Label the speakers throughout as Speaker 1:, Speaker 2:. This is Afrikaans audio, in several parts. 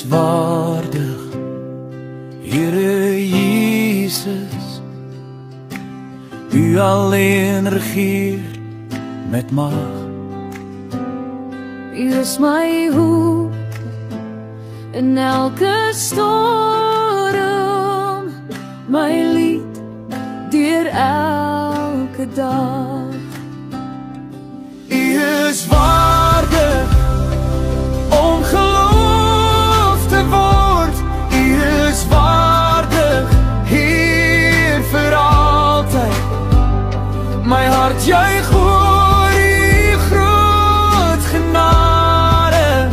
Speaker 1: waardig, Here Jesus, U alleen regeer met mag.
Speaker 2: U is my hoop in elke storm, my lied deur elke dag.
Speaker 1: U is waardig om geloof te word, U is waardig, Heer vir altyd. My hart juig oor U groot genade,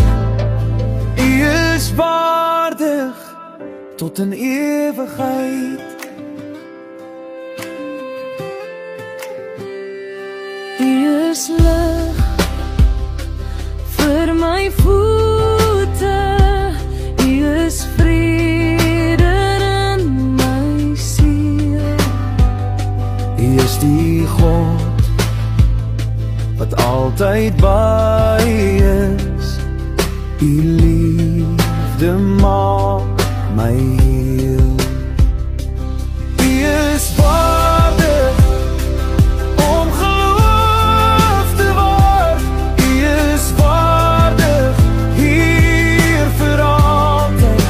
Speaker 1: U is waardig tot in ewigheid.
Speaker 2: U is lig vir my voete, U is vrede in my siel.
Speaker 1: U is die God wat altyd by is, U liefde maak my heel. U is waardig om geloof te word, U is waardig, Heer vir altyd.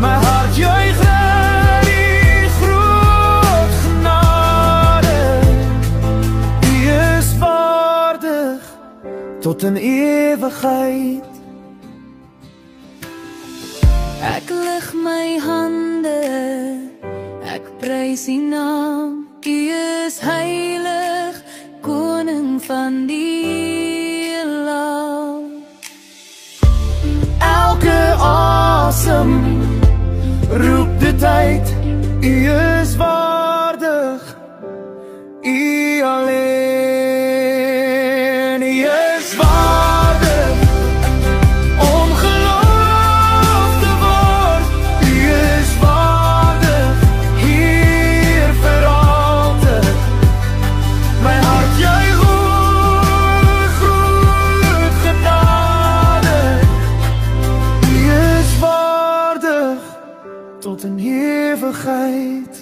Speaker 1: My hart juig oor U groot genade, U is waardig tot in ewigheid.
Speaker 2: Ek lig my hande, ek prys U naam. U is heilig, koning van die heelal.
Speaker 1: Elke asem roep dit uit, U is waardig, U alleen. U is waardig om geloof te word, U is waardig, Heer vir altyd. My hart juig oor groot genade, U is waardig tot in ewigheid.